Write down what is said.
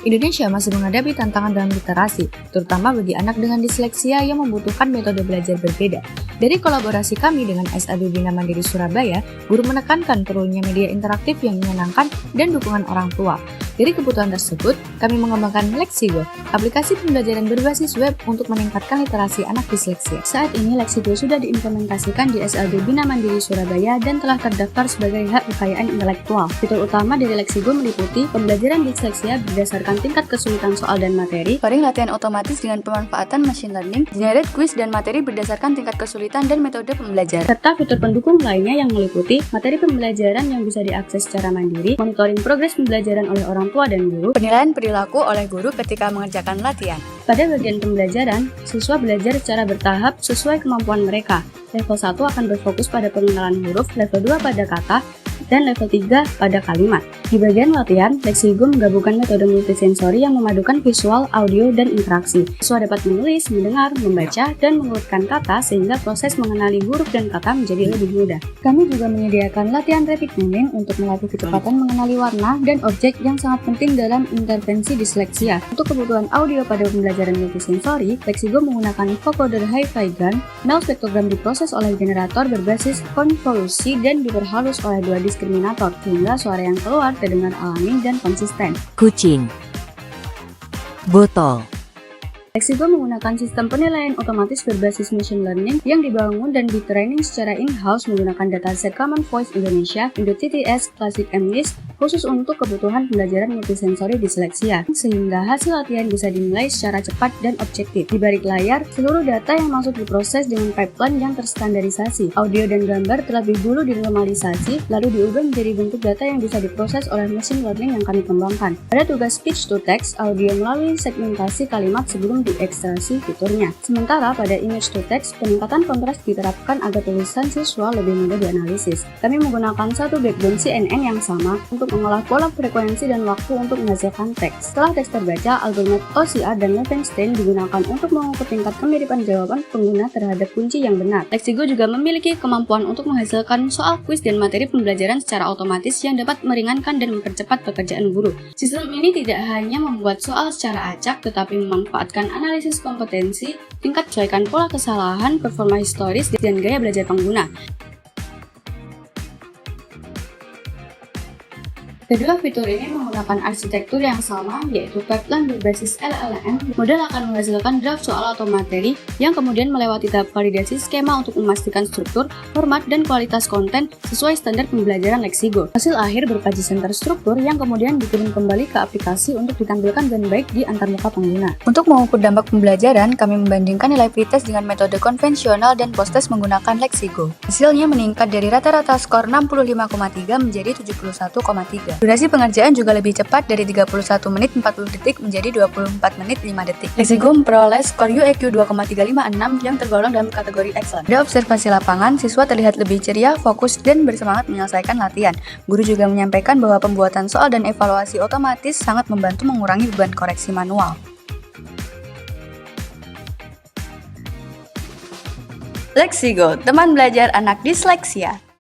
Indonesia masih menghadapi tantangan dalam literasi, terutama bagi anak dengan disleksia yang membutuhkan metode belajar berbeda. Dari kolaborasi kami dengan SAB Bina Mandiri Surabaya, guru menekankan perlunya media interaktif yang menyenangkan dan dukungan orang tua. Dari kebutuhan tersebut, kami mengembangkan Lexigo, aplikasi pembelajaran berbasis web untuk meningkatkan literasi anak disleksia. Saat ini, Lexigo sudah diimplementasikan di SLB Bina Mandiri Surabaya dan telah terdaftar sebagai hak kekayaan intelektual. Fitur utama dari Lexigo meliputi pembelajaran disleksia berdasarkan tingkat kesulitan soal dan materi, scoring latihan otomatis dengan pemanfaatan machine learning, generate quiz dan materi berdasarkan tingkat kesulitan dan metode pembelajaran, serta fitur pendukung lainnya yang meliputi materi pembelajaran yang bisa diakses secara mandiri, monitoring progres pembelajaran oleh orang tua dan guru, penilaian perilaku oleh guru ketika mengerjakan latihan. Pada bagian pembelajaran, siswa belajar secara bertahap sesuai kemampuan mereka. Level 1 akan berfokus pada pengenalan huruf, level 2 pada kata, dan level 3 pada kalimat. Di bagian latihan, Lexigo menggabungkan metode multisensori yang memadukan visual, audio, dan interaksi. Siswa dapat menulis, mendengar, membaca, dan mengurutkan kata sehingga proses mengenali huruf dan kata menjadi lebih mudah. Kami juga menyediakan latihan rapid naming untuk melatih kecepatan mengenali warna dan objek yang sangat penting dalam intervensi disleksia. Untuk kebutuhan audio pada pembelajaran multisensori, Lexigo menggunakan vocoder hi-fi gun, nol spektrogram diproses oleh generator berbasis konvolusi dan diperhalus oleh dua diskriminator sehingga suara yang keluar terdengar alami dan konsisten. Kucing, botol. Lexigo menggunakan sistem penilaian otomatis berbasis machine learning yang dibangun dan ditraining secara in-house menggunakan dataset Common Voice Indonesia, Indo-TTS, Classic MNIST, khusus untuk kebutuhan pembelajaran multisensori disleksia, sehingga hasil latihan bisa dinilai secara cepat dan objektif. Di balik layar, seluruh data yang masuk diproses dengan pipeline yang terstandarisasi. Audio dan gambar terlebih dulu dinormalisasi, lalu diubah menjadi bentuk data yang bisa diproses oleh machine learning yang kami kembangkan. Pada tugas speech to text, audio melalui segmentasi kalimat sebelum diekstraksi fiturnya. Sementara pada image to text, peningkatan kontras diterapkan agar tulisan siswa lebih mudah dianalisis. Kami menggunakan satu backbone CNN yang sama untuk mengolah pola frekuensi dan waktu untuk menghasilkan teks. Setelah teks terbaca, algoritma OCR dan Levenstein digunakan untuk mengukur tingkat kemiripan jawaban pengguna terhadap kunci yang benar. Lexigo juga memiliki kemampuan untuk menghasilkan soal kuis dan materi pembelajaran secara otomatis yang dapat meringankan dan mempercepat pekerjaan guru. Sistem ini tidak hanya membuat soal secara acak, tetapi memanfaatkan analisis kompetensi, tingkat sesuaikan pola kesalahan, performa historis, dan gaya belajar pengguna. Kedua fitur ini menggunakan arsitektur yang sama, yaitu pipeline berbasis LLM. Model akan menghasilkan draft soal atau materi yang kemudian melewati tahap validasi skema untuk memastikan struktur, format, dan kualitas konten sesuai standar pembelajaran Lexigo. Hasil akhir berupa JSON terstruktur yang kemudian dikirim kembali ke aplikasi untuk ditampilkan dengan baik di antarmuka pengguna. Untuk mengukur dampak pembelajaran, kami membandingkan nilai pretest dengan metode konvensional dan post-test menggunakan Lexigo. Hasilnya meningkat dari rata-rata skor 65,3 menjadi 71,3. Durasi pengerjaan juga lebih cepat dari 31 menit 40 detik menjadi 24 menit 5 detik. Lexigo memperoleh skor UEQ 2,356 yang tergolong dalam kategori excellent. Pada observasi lapangan, siswa terlihat lebih ceria, fokus, dan bersemangat menyelesaikan latihan. Guru juga menyampaikan bahwa pembuatan soal dan evaluasi otomatis sangat membantu mengurangi beban koreksi manual. Lexigo, teman belajar anak disleksia.